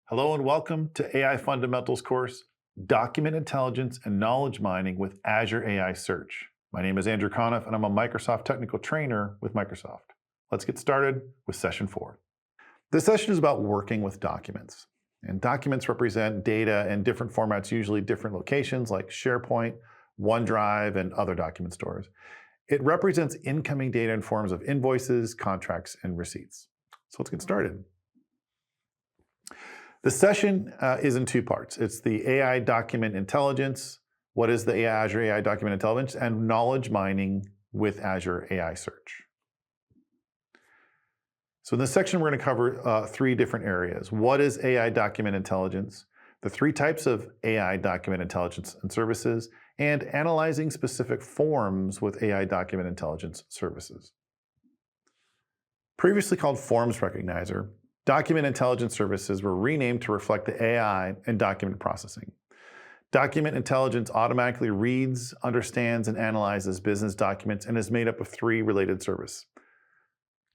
Hello and welcome to AI Fundamentals course, Document Intelligence and Knowledge Mining with Azure AI Search. My name is Andrew Conniff and I'm a Microsoft Technical Trainer with Microsoft. Let's get started with session 4. This session is about working with documents. And documents represent data in different formats, usually different locations like SharePoint, OneDrive, and other document stores. It represents incoming data in forms of invoices, contracts, and receipts. So let's get started. The session is in two parts. It's the AI Document Intelligence. What is the Azure AI Document Intelligence? And knowledge mining with Azure AI Search. So in this section, we're going to cover three different areas. What is AI Document Intelligence? The three types of AI Document Intelligence and services, and analyzing specific forms with AI Document Intelligence services. Previously called Forms Recognizer, Document Intelligence services were renamed to reflect the AI and document processing. Document Intelligence automatically reads, understands, and analyzes business documents and is made up of three related services.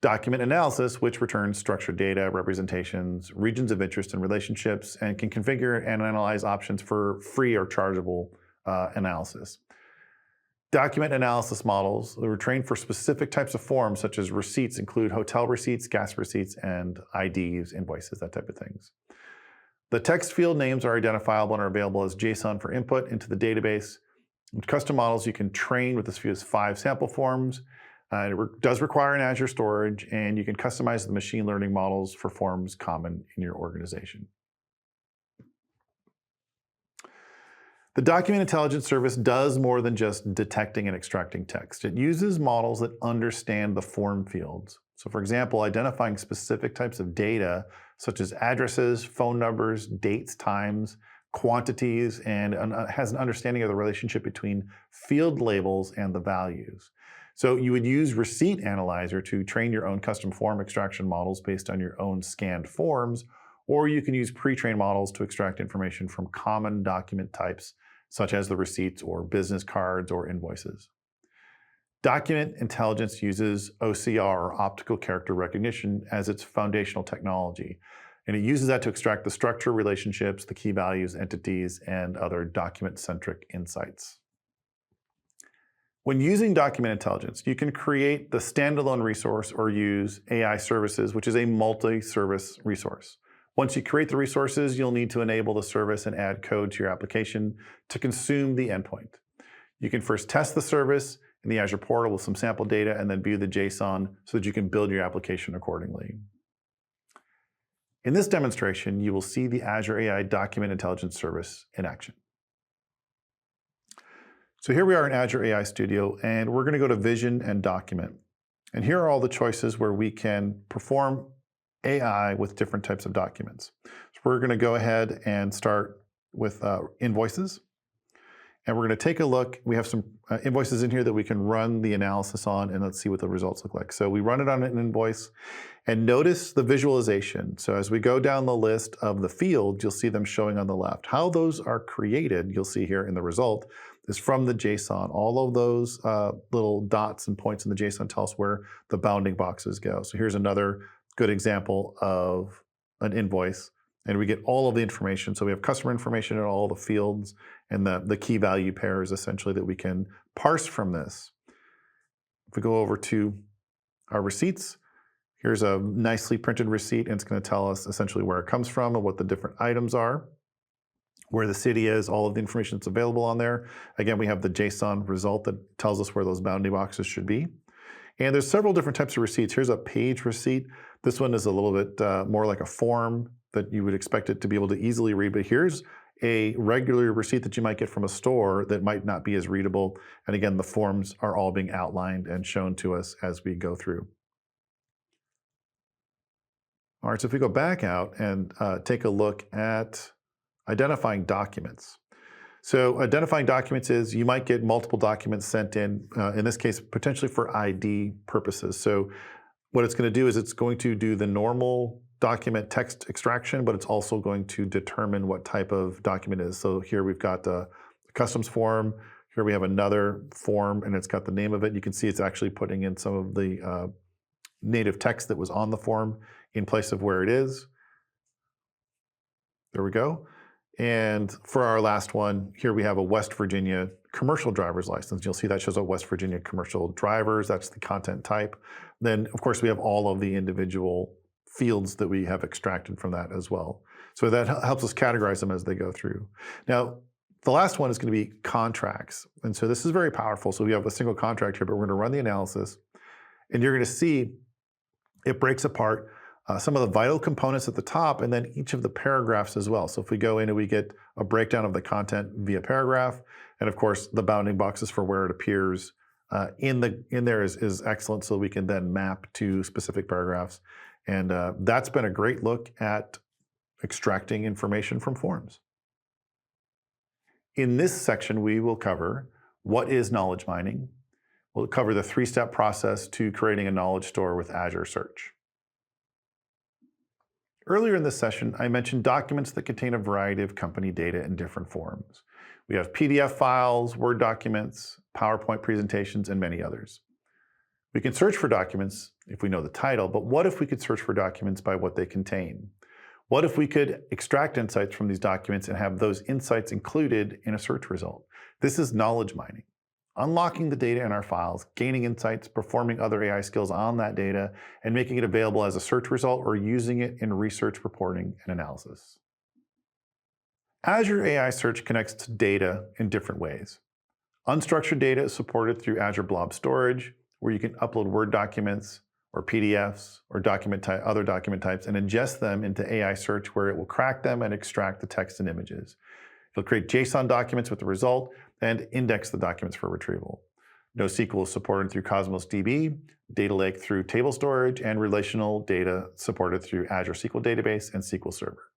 Document Analysis, which returns structured data, representations, regions of interest, and relationships, and can configure and analyze options for free or chargeable analysis. Document analysis models that were trained for specific types of forms, such as receipts, include hotel receipts, gas receipts, and IDs, invoices, that type of things. The text field names are identifiable and are available as JSON for input into the database. With custom models, you can train with as few as 5 sample forms. It does require an Azure storage, and you can customize the machine learning models for forms common in your organization. The Document Intelligence service does more than just detecting and extracting text. It uses models that understand the form fields. So for example, identifying specific types of data, such as addresses, phone numbers, dates, times, quantities, and has an understanding of the relationship between field labels and the values. So you would use Receipt Analyzer to train your own custom form extraction models based on your own scanned forms, or you can use pre-trained models to extract information from common document types, such as the receipts or business cards or invoices. Document Intelligence uses OCR, or optical character recognition, as its foundational technology. And it uses that to extract the structure, relationships, the key values, entities, and other document-centric insights. When using Document Intelligence, you can create the standalone resource or use AI Services, which is a multi-service resource. Once you create the resources, you'll need to enable the service and add code to your application to consume the endpoint. You can first test the service in the Azure portal with some sample data and then view the JSON so that you can build your application accordingly. In this demonstration, you will see the Azure AI Document Intelligence service in action. So here we are in Azure AI Studio, and we're going to go to Vision and Document. And here are all the choices where we can perform AI with different types of documents. So we're going to go ahead and start with invoices. And we're going to take a look. We have some invoices in here that we can run the analysis on, and let's see what the results look like. So we run it on an invoice, and notice the visualization. So as we go down the list of the fields, you'll see them showing on the left. How those are created, you'll see here in the result, is from the JSON. All of those little dots and points in the JSON tell us where the bounding boxes go. So here's another good example of an invoice, and we get all of the information. So we have customer information in all the fields and the key value pairs essentially that we can parse from this. If we go over to our receipts, here's a nicely printed receipt, and it's going to tell us essentially where it comes from and what the different items are, where the city is, all of the information that's available on there. Again, we have the JSON result that tells us where those bounding boxes should be. And there's several different types of receipts. Here's a page receipt. This one is a little bit more like a form that you would expect it to be able to easily read. But here's a regular receipt that you might get from a store that might not be as readable. And again, the forms are all being outlined and shown to us as we go through. All right, so if we go back out and take a look at identifying documents. So identifying documents is you might get multiple documents sent in this case, potentially for ID purposes. So what it's going to do is it's going to do the normal document text extraction, but it's also going to determine what type of document it is. So here we've got the customs form. Here we have another form, and it's got the name of it. You can see it's actually putting in some of the native text that was on the form in place of where it is. There we go. And for our last one, here we have a West Virginia commercial driver's license. You'll see that shows up West Virginia commercial drivers. That's the content type. Then, of course, we have all of the individual fields that we have extracted from that as well. So that helps us categorize them as they go through. Now, the last one is going to be contracts. And so this is very powerful. So we have a single contract here, but we're going to run the analysis. And you're going to see it breaks apart some of the vital components at the top and then each of the paragraphs as well. So if we go in and we get a breakdown of the content via paragraph, and of course the bounding boxes for where it appears in there is excellent, so we can then map to specific paragraphs. And that's been a great look at extracting information from forms. In this section, we will cover what is knowledge mining. We'll cover the 3-step process to creating a knowledge store with Azure Search. Earlier in this session, I mentioned documents that contain a variety of company data in different forms. We have PDF files, Word documents, PowerPoint presentations, and many others. We can search for documents if we know the title, but what if we could search for documents by what they contain? What if we could extract insights from these documents and have those insights included in a search result? This is knowledge mining. Unlocking the data in our files, gaining insights, performing other AI skills on that data, and making it available as a search result or using it in research, reporting, and analysis. Azure AI Search connects to data in different ways. Unstructured data is supported through Azure Blob Storage, where you can upload Word documents or PDFs or other document types and ingest them into AI Search, where it will crack them and extract the text and images. It'll create JSON documents with the result and index the documents for retrieval. NoSQL is supported through Cosmos DB, Data Lake through table storage, and relational data supported through Azure SQL Database and SQL Server.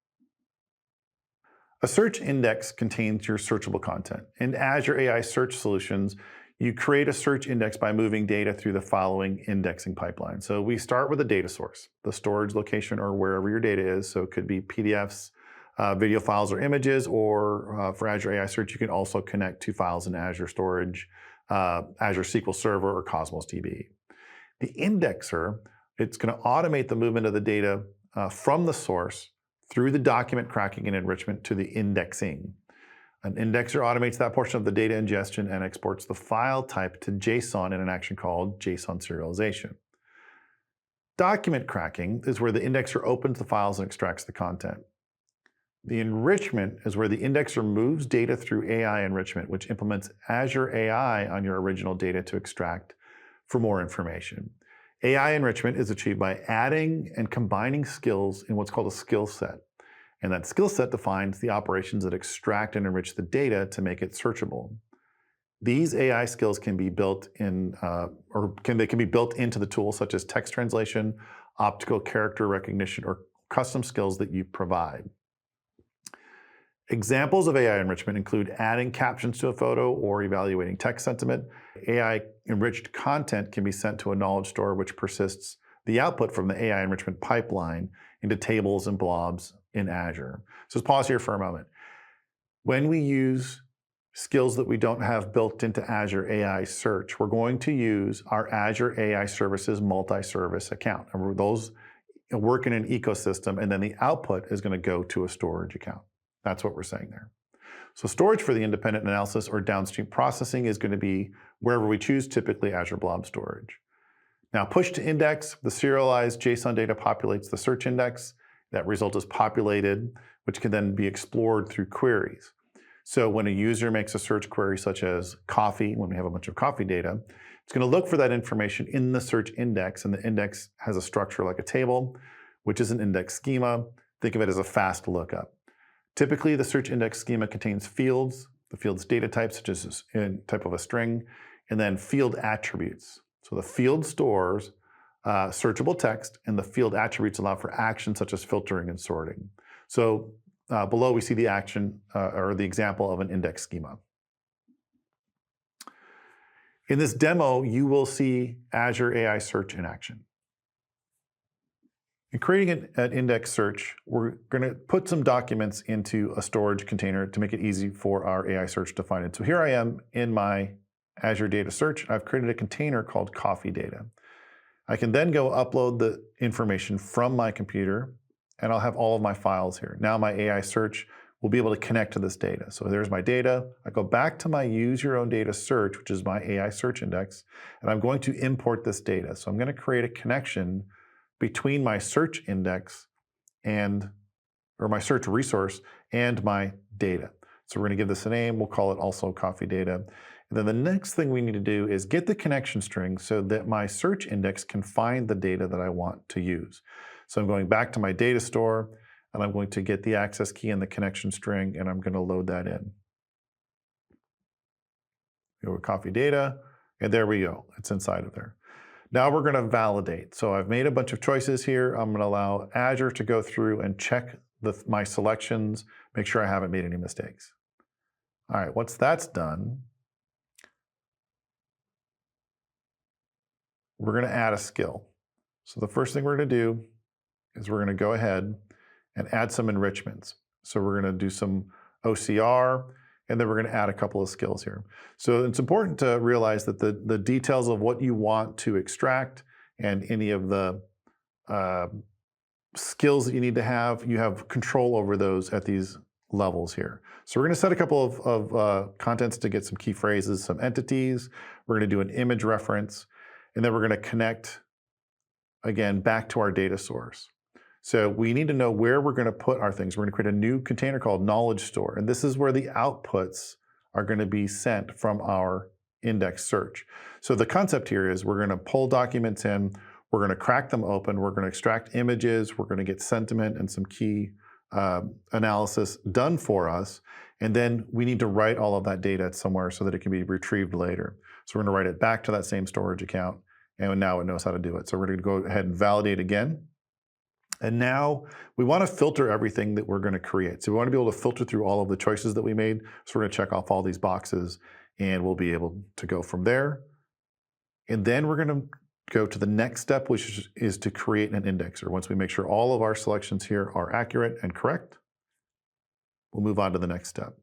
A search index contains your searchable content. In Azure AI Search Solutions, you create a search index by moving data through the following indexing pipeline. So we start with a data source, the storage location or wherever your data is. So it could be PDFs, video files or images, or for Azure AI Search, you can also connect to files in Azure Storage, Azure SQL Server, or Cosmos DB. The indexer, it's going to automate the movement of the data from the source through the document cracking and enrichment to the indexing. An indexer automates that portion of the data ingestion and exports the file type to JSON in an action called JSON serialization. Document cracking is where the indexer opens the files and extracts the content. The enrichment is where the indexer moves data through AI enrichment, which implements Azure AI on your original data to extract for more information. AI enrichment is achieved by adding and combining skills in what's called a skill set. And that skill set defines the operations that extract and enrich the data to make it searchable. These AI skills can be built in, they can be built into the tools such as text translation, optical character recognition, or custom skills that you provide. Examples of AI enrichment include adding captions to a photo or evaluating text sentiment. AI-enriched content can be sent to a knowledge store, which persists the output from the AI enrichment pipeline into tables and blobs in Azure. So let's pause here for a moment. When we use skills that we don't have built into Azure AI Search, we're going to use our Azure AI Services multi-service account. And those work in an ecosystem, and then the output is going to go to a storage account. That's what we're saying there. So storage for the independent analysis or downstream processing is going to be wherever we choose, typically Azure Blob Storage. Now, push to index, the serialized JSON data populates the search index. That result is populated, which can then be explored through queries. So when a user makes a search query such as coffee, when we have a bunch of coffee data, it's going to look for that information in the search index, and the index has a structure like a table, which is an index schema. Think of it as a fast lookup. Typically, the search index schema contains fields, the field's data type, such as a type of a string, and then field attributes. So the field stores searchable text, and the field attributes allow for actions such as filtering and sorting. So below we see the action or the example of an index schema. In this demo, you will see Azure AI Search in action. In creating an index search, we're going to put some documents into a storage container to make it easy for our AI search to find it. So here I am in my Azure Data Search. I've created a container called Coffee Data. I can then go upload the information from my computer and I'll have all of my files here. Now my AI search will be able to connect to this data. So there's my data. I go back to my use your own data search, which is my AI search index, and I'm going to import this data. So I'm going to create a connection between my search index or my search resource and my data. So we're going to give this a name. We'll call it also coffee data. And then the next thing we need to do is get the connection string so that my search index can find the data that I want to use. So I'm going back to my data store, and I'm going to get the access key and the connection string, and I'm going to load that in. Go with coffee data, and there we go. It's inside of there. Now we're going to validate. So I've made a bunch of choices here. I'm going to allow Azure to go through and check my selections, make sure I haven't made any mistakes. All right, once that's done, we're going to add a skill. So the first thing we're going to do is we're going to go ahead and add some enrichments. So we're going to do some OCR, and then we're going to add a couple of skills here. So it's important to realize that the details of what you want to extract and any of the skills that you need to have, you have control over those at these levels here. So we're going to set a couple of contents to get some key phrases, some entities. We're going to do an image reference, and then we're going to connect, again, back to our data source. So we need to know where we're going to put our things. We're going to create a new container called knowledge store. And this is where the outputs are going to be sent from our index search. So the concept here is we're going to pull documents in, we're going to crack them open, we're going to extract images, we're going to get sentiment and some key analysis done for us. And then we need to write all of that data somewhere so that it can be retrieved later. So we're going to write it back to that same storage account. And now it knows how to do it. So we're going to go ahead and validate again. And now we want to filter everything that we're going to create. So we want to be able to filter through all of the choices that we made. So we're going to check off all these boxes, and we'll be able to go from there. And then we're going to go to the next step, which is to create an indexer. Once we make sure all of our selections here are accurate and correct, we'll move on to the next step.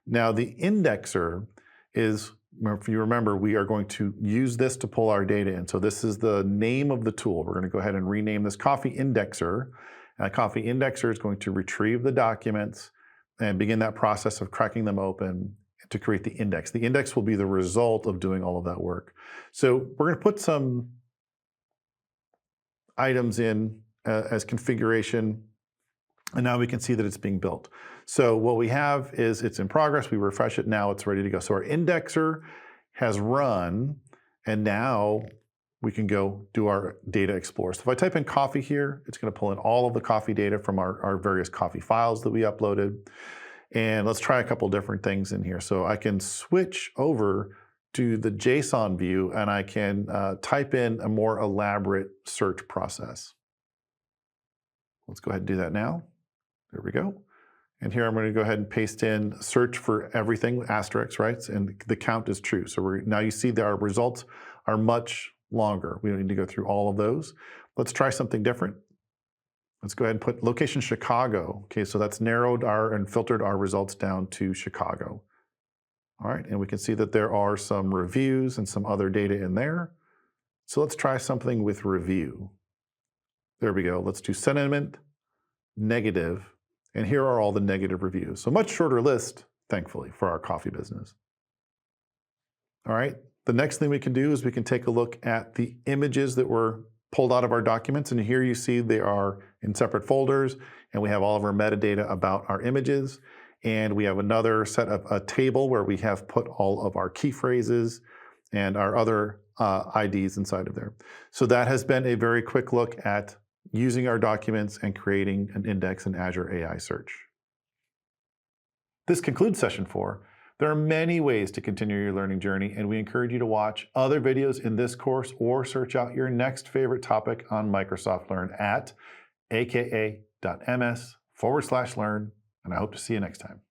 Now the indexer is, if you remember, we are going to use this to pull our data in. So this is the name of the tool. We're going to go ahead and rename this Coffee Indexer. And a Coffee Indexer is going to retrieve the documents and begin that process of cracking them open to create the index. The index will be the result of doing all of that work. So we're going to put some items in as configuration, and now we can see that it's being built. So what we have is it's in progress. We refresh it. Now it's ready to go. So our indexer has run, and now we can go do our data explorer. So if I type in coffee here, it's going to pull in all of the coffee data from our various coffee files that we uploaded. And let's try a couple different things in here. So I can switch over to the JSON view, and I can type in a more elaborate search process. Let's go ahead and do that now. There we go. And here I'm going to go ahead and paste in search for everything, asterisk, right? And the count is true. So now you see that our results are much longer. We don't need to go through all of those. Let's try something different. Let's go ahead and put location Chicago. Okay, so that's narrowed and filtered our results down to Chicago. All right, and we can see that there are some reviews and some other data in there. So let's try something with review. There we go. Let's do sentiment, negative, and here are all the negative reviews. So much shorter list, thankfully, for our coffee business. All right, the next thing we can do is we can take a look at the images that were pulled out of our documents. And here you see they are in separate folders, and we have all of our metadata about our images. And we have another set of a table where we have put all of our key phrases and our other IDs inside of there. So that has been a very quick look at using our documents and creating an index in Azure AI Search. This concludes session 4. There are many ways to continue your learning journey, and we encourage you to watch other videos in this course or search out your next favorite topic on Microsoft Learn at aka.ms/learn, and I hope to see you next time.